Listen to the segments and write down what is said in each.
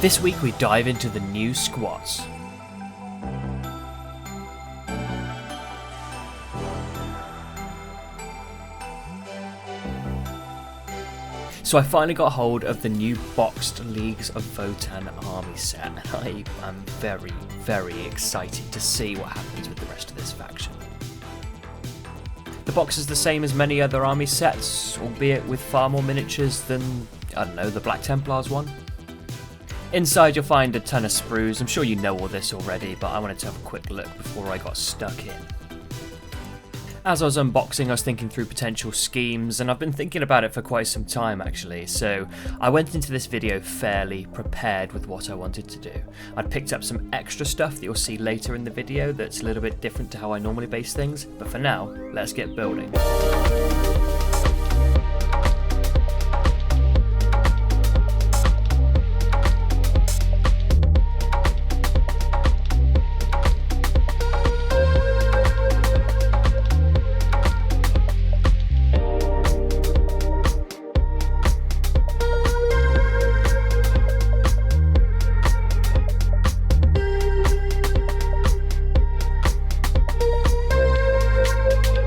This week we dive into the new squats. So I finally got hold of the new boxed Leagues of Votann army set, and I am very, very excited to see what happens with the rest of this faction. The box is the same as many other army sets, albeit with far more miniatures than, I don't know, the Black Templars one. Inside you'll find a ton of sprues. I'm sure you know all this already, but I wanted to have a quick look before I got stuck in. As I was unboxing, I was thinking through potential schemes, and I've been thinking about it for quite some time actually, so I went into this video fairly prepared with what I wanted to do. I'd picked up some extra stuff that you'll see later in the video that's a little bit different to how I normally base things, but for now, let's get building.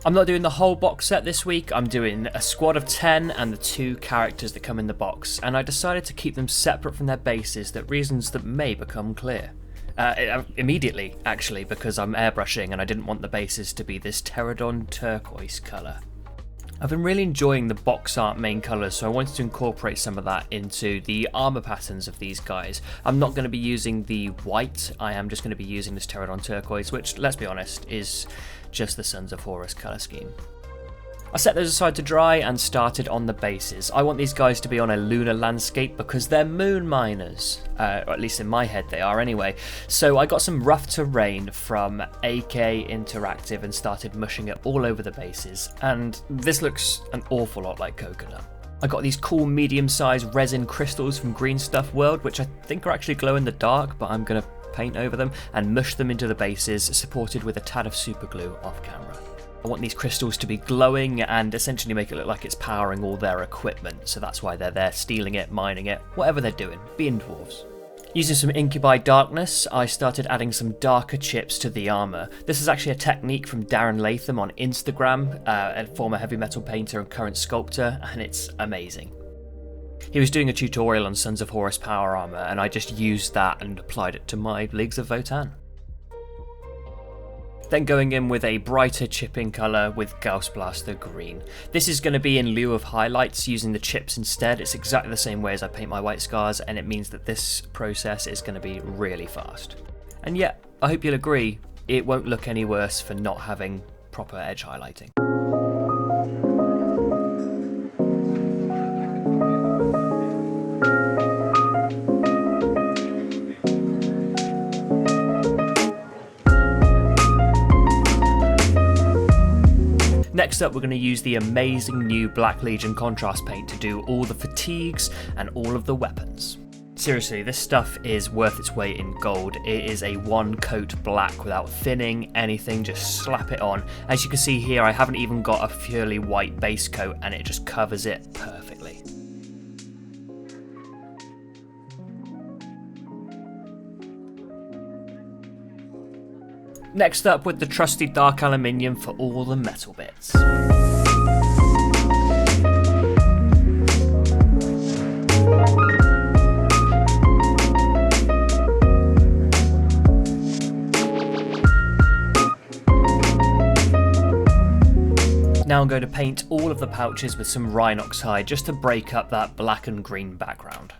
I'm not doing the whole box set this week, I'm doing a squad of 10 and the 2 characters that come in the box, and I decided to keep them separate from their bases for reasons that may become clear. Immediately, actually, because I'm airbrushing and I didn't want the bases to be this Pterodon turquoise colour. I've been really enjoying the box art main colours, so I wanted to incorporate some of that into the armour patterns of these guys. I'm not going to be using the white, I am just going to be using this Pterodon turquoise, which, let's be honest, is just the Sons of Horus colour scheme. I set those aside to dry and started on the bases. I want these guys to be on a lunar landscape because they're moon miners, or at least in my head they are anyway. So I got some rough terrain from AK Interactive and started mushing it all over the bases, and this looks an awful lot like coconut. I got these cool medium-sized resin crystals from Green Stuff World, which I think are actually glow in the dark, but I'm going to paint over them and mush them into the bases, supported with a tad of super glue off camera. I want these crystals to be glowing and essentially make it look like it's powering all their equipment, so that's why they're there stealing it, mining it, whatever they're doing, being dwarves. Using some Incubi Darkness, I started adding some darker chips to the armour. This is actually a technique from Darren Latham on Instagram, a former heavy metal painter and current sculptor, and it's amazing. He was doing a tutorial on Sons of Horus power armour, and I just used that and applied it to my Leagues of Votann. Then going in with a brighter chipping colour with Gauss Blaster Green. This is going to be in lieu of highlights, using the chips instead. It's exactly the same way as I paint my white scars, and it means that this process is going to be really fast. And yeah, I hope you'll agree, it won't look any worse for not having proper edge highlighting. Next up, we're going to use the amazing new Black Legion contrast paint to do all the fatigues and all of the weapons. Seriously, this stuff is worth its weight in gold. It is a one coat black without thinning anything, just slap it on. As you can see here, I haven't even got a purely white base coat and it just covers it perfectly. Next up, with the trusty dark aluminium for all the metal bits. Now I'm going to paint all of the pouches with some Rhinox hide just to break up that black and green background.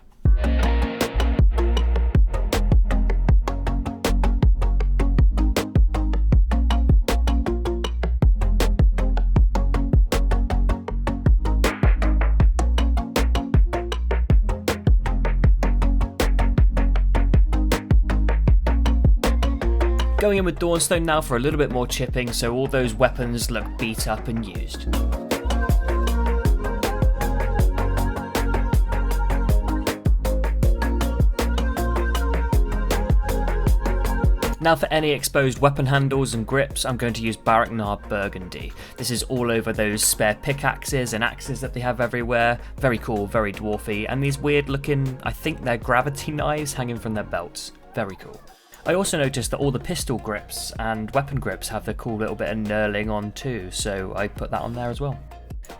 Going in with Dawnstone now for a little bit more chipping, so all those weapons look beat up and used. Now for any exposed weapon handles and grips, I'm going to use Barracknard Burgundy. This is all over those spare pickaxes and axes that they have everywhere. Very cool, very dwarfy, and these weird looking, I think they're gravity knives hanging from their belts. Very cool. I also noticed that all the pistol grips and weapon grips have the cool little bit of knurling on too, so I put that on there as well.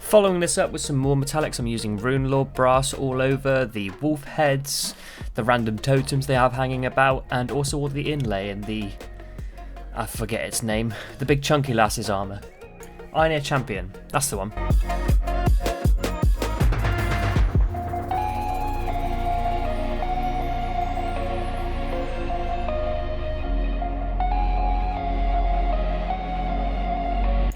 Following this up with some more metallics, I'm using Rune Lord brass all over, the wolf heads, the random totems they have hanging about, and also all the inlay in the, I forget its name, the big chunky lass's armour. Iron Champion, that's the one.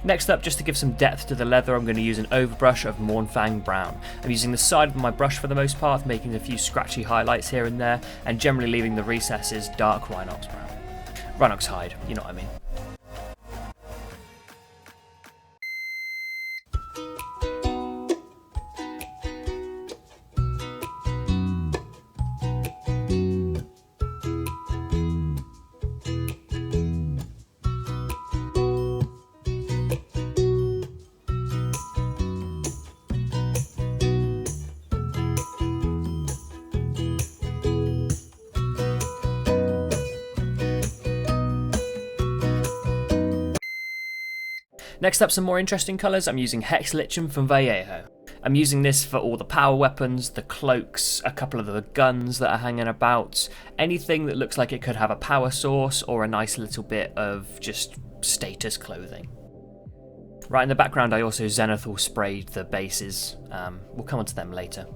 Next up, just to give some depth to the leather, I'm going to use an overbrush of Mournfang Brown. I'm using the side of my brush for the most part, making a few scratchy highlights here and there, and generally leaving the recesses dark Rhinox Brown. Rhinox hide, you know what I mean. Next up, some more interesting colours. I'm using Hex Lichen from Vallejo. I'm using this for all the power weapons, the cloaks, a couple of the guns that are hanging about, anything that looks like it could have a power source or a nice little bit of just status clothing. Right in the background, I also zenithal sprayed the bases. We'll come on to them later.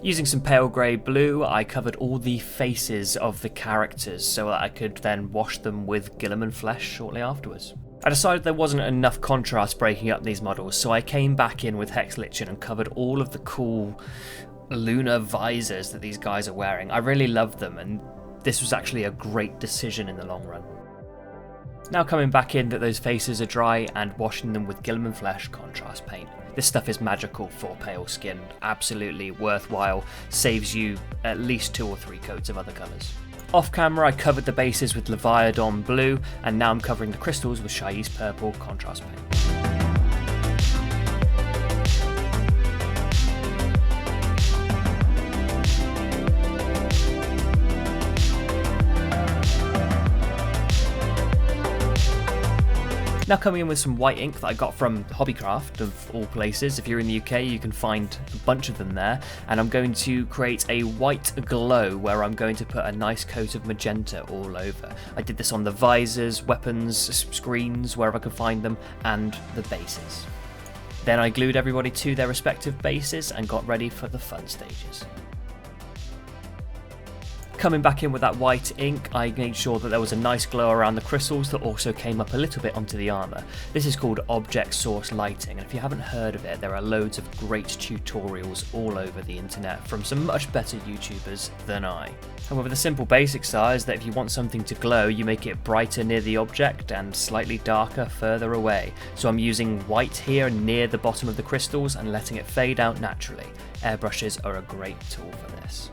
Using some pale grey blue, I covered all the faces of the characters so that I could then wash them with Guilliman flesh shortly afterwards. I decided there wasn't enough contrast breaking up these models, so I came back in with Hex Lichen and covered all of the cool lunar visors that these guys are wearing. I really loved them, and this was actually a great decision in the long run. Now coming back in that those faces are dry and washing them with Guilliman Flesh contrast paint. This stuff is magical for pale skin, absolutely worthwhile, saves you at least 2 or 3 coats of other colours. Off camera, I covered the bases with Leviathan blue, and now I'm covering the crystals with Shai's purple contrast paint. Now coming in with some white ink that I got from Hobbycraft, of all places. If you're in the UK, you can find a bunch of them there. And I'm going to create a white glow where I'm going to put a nice coat of magenta all over. I did this on the visors, weapons, screens, wherever I could find them, and the bases. Then I glued everybody to their respective bases and got ready for the fun stages. Coming back in with that white ink, I made sure that there was a nice glow around the crystals that also came up a little bit onto the armour. This is called object source lighting, and if you haven't heard of it, there are loads of great tutorials all over the internet from some much better YouTubers than I. However, the simple basics is that if you want something to glow, you make it brighter near the object and slightly darker further away. So I'm using white here near the bottom of the crystals and letting it fade out naturally. Airbrushes are a great tool for this.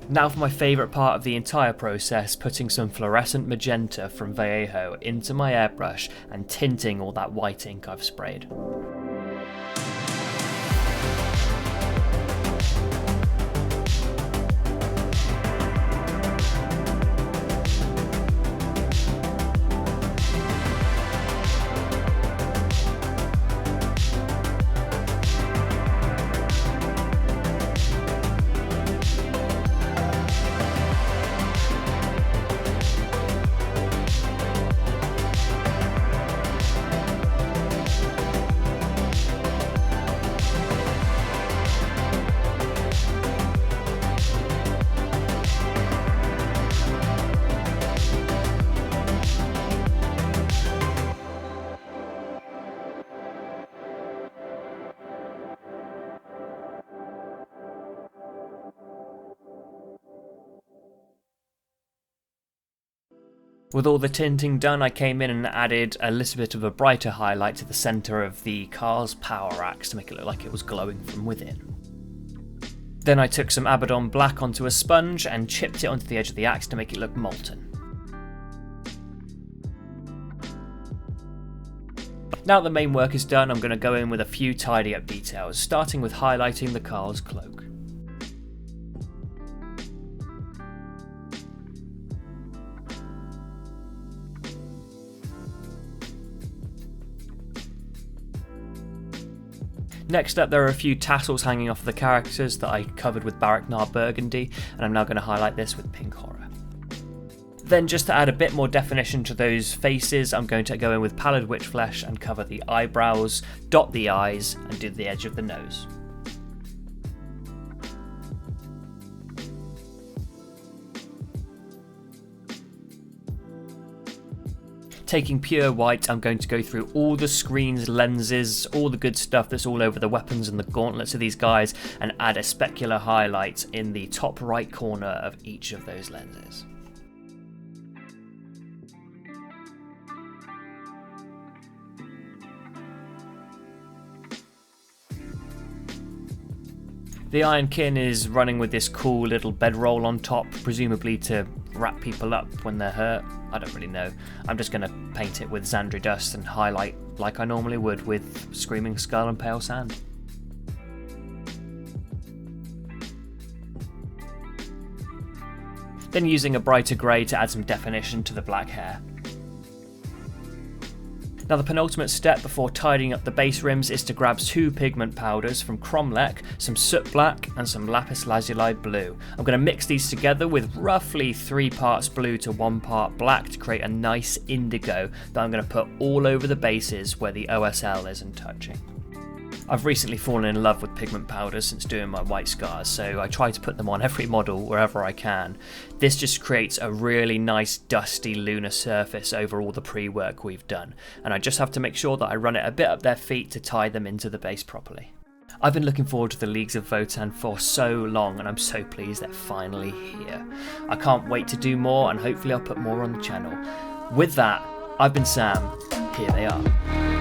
Now for my favourite part of the entire process, putting some fluorescent magenta from Vallejo into my airbrush and tinting all that white ink I've sprayed. With all the tinting done, I came in and added a little bit of a brighter highlight to the centre of the car's power axe to make it look like it was glowing from within. Then I took some Abaddon black onto a sponge and chipped it onto the edge of the axe to make it look molten. Now that the main work is done, I'm going to go in with a few tidy up details, starting with highlighting the Carl's cloak. Next up, there are a few tassels hanging off the characters that I covered with Baraknar Burgundy, and I'm now going to highlight this with Pink Horror. Then, just to add a bit more definition to those faces, I'm going to go in with Pallid Witch Flesh and cover the eyebrows, dot the eyes, and do the edge of the nose. Taking pure white, I'm going to go through all the screens, lenses, all the good stuff that's all over the weapons and the gauntlets of these guys, and add a specular highlight in the top right corner of each of those lenses. The Ironkin is running with this cool little bedroll on top, presumably to wrap people up when they're hurt. I don't really know. I'm just going to paint it with Xandri Dust and highlight like I normally would with Screaming Skull and Pale Sand. Then using a brighter grey to add some definition to the black hair. Now the penultimate step before tidying up the base rims is to grab 2 pigment powders from Cromlech, some Soot Black and some Lapis Lazuli Blue. I'm going to mix these together with roughly 3 parts blue to 1 part black to create a nice indigo that I'm going to put all over the bases where the OSL isn't touching. I've recently fallen in love with pigment powders since doing my white scars, so I try to put them on every model wherever I can. This just creates a really nice dusty lunar surface over all the pre-work we've done, and I just have to make sure that I run it a bit up their feet to tie them into the base properly. I've been looking forward to the Leagues of Votann for so long, and I'm so pleased they're finally here. I can't wait to do more, and hopefully I'll put more on the channel. With that, I've been Sam, here they are.